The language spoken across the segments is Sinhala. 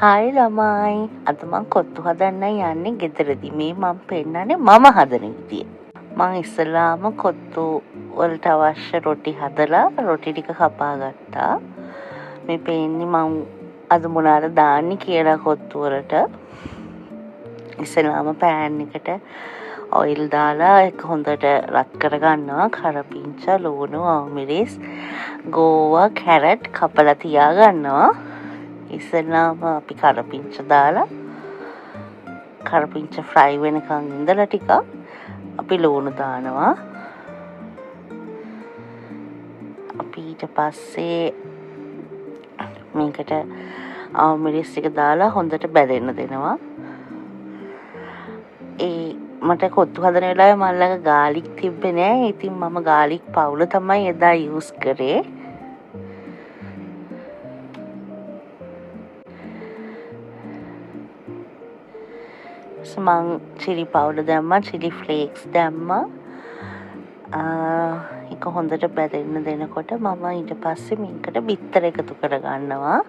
හායි ළමයි. අද මං කොත්තු හදන්නයි යන්නේ ගෙදරදී. මේ මං පෙන්නන්නේ මම හදන විදිය. මං ඉස්සෙල්ලාම කොත්තු වලට අවශ්‍ය රොටි හදලා රොටි ටික කපා ගත්තා. මේ පෙන්නේ මං අද මොනවාද දාන්නේ කියලා කොත්තු වලට. ඉස්සෙල්ලාම පෑන් එකට ඔයිල් දාලා ඒක හොඳට රත් කරගන්නවා. කරපිංචා, ලුණු, මිරිස්, ගෝවා, කැරට් කපලා තියා ගන්නවා. ඉස්සෙල්ලාම අපි කරපිංච දාලා කරපිංච ෆ්‍රයි වෙනකන් ඉඳලා ටිකක් අපි ලුණු දානවා. අපි ඊට පස්සේ මේකට මිරිස් ටික දාලා හොඳට බැදෙන්න දෙනවා. මට කොත්තු හදන වෙලාවේ මම ළඟ ගාලික් තිබ්බේ නෑ. ඉතින් මම ගාලික් පවුල තමයි එදා යූස් කරේ. මං චිලි පවුඩර් දැම්මා, චිලි ෆ්ලේක්ස් දැම්මා. ඒක හොඳට බැදෙන්න දෙනකොට මම ඊට පස්සේ මේකට බිත්තර එකතු කරගන්නවා.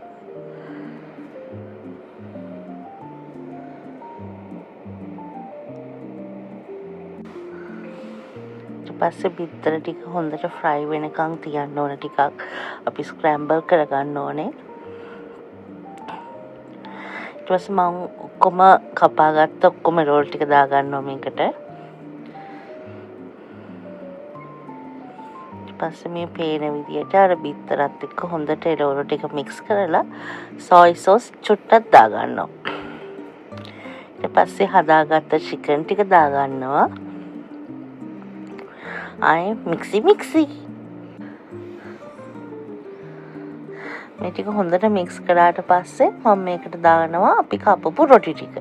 ඊට පස්සේ බිත්තර ටික හොඳට ෆ්‍රයි වෙනකන් තියන්න ඕන. ටිකක් අපි ස්ක්‍රැම්බල් කරගන්න ඕනේ. ඊට පස්සේ මම ඔක්කොම කපාගත්ත ඔක්කොම රෝල් ටික දාගන්නවා මේකට. ඊට පස්සේ මේ පේන විදියට අර බිත්තරත් එක්ක හොඳට රෝල් ටික මික්ස් කරලා සෝයි සෝස් චුට්ටක් දාගන්නවා. ඊට පස්සේ හදාගත්ත චිකන් ටික දාගන්නවා. ආයේ මික්සි මේ ටික හොඳට මික්ස් කරාට පස්සේ මම මේකට දානවා අපි කපපු රොටි ටික.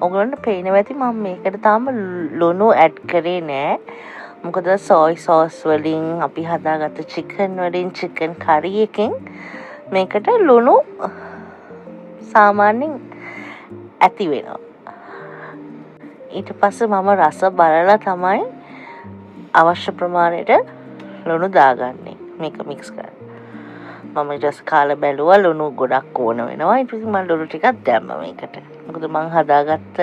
ඔයගොල්ලන්ට පේනවා ඇති මම මේකට තාම ලුණු ඇඩ් කරේ නෑ. මොකද සෝයි සෝස් වලින් අපි හදාගත්ත චිකන් වලින් චිකන් කරි එකෙන් මේකට ලුණු සාමාන්‍යයෙන් ඇති වෙනවා. ඊට පස්සේ මම රස බලලා තමයි අවශ්‍ය ප්‍රමාණයට ලුණු දාගන්නේ. මේක මික්ස් කරලා මම just කාලා බැලුවා ලුණු ගොඩක් ඕන වෙනවා. ඊට පස්සේ මම ලුණු ටිකක් දැම්මා මේකට. මොකද මම හදාගත්ත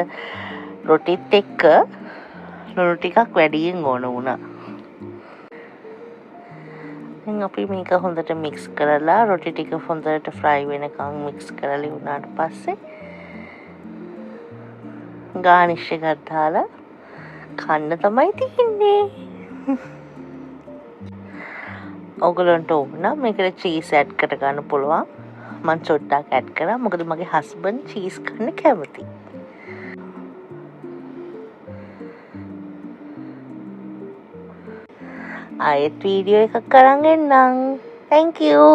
රොටිත් එක්ක ලුණු ටිකක් වැඩියෙන් ඕන වුණා. දැන් අපි මේක හොඳට මික්ස් කරලා රොටි ටික හොඳට ෆ්‍රයි වෙනකන් මික්ස් කරලා ඉවරනාට පස්සේ ගානිෂ් එකක් දාලා කන්න තමයි තියෙන්නේ. ඔයගොල්ලන්ට ඕන මේකට චීස් ඇඩ් කරගන්න පුළුවන්. මම චොට්ටක් ඇඩ් කරා. මොකද මගේ හස්බන්ඩ් චීස් කන්න කැමතියි. ආයෙත් වීඩියෝ එකක් කරන් එන්නම්. Thank you.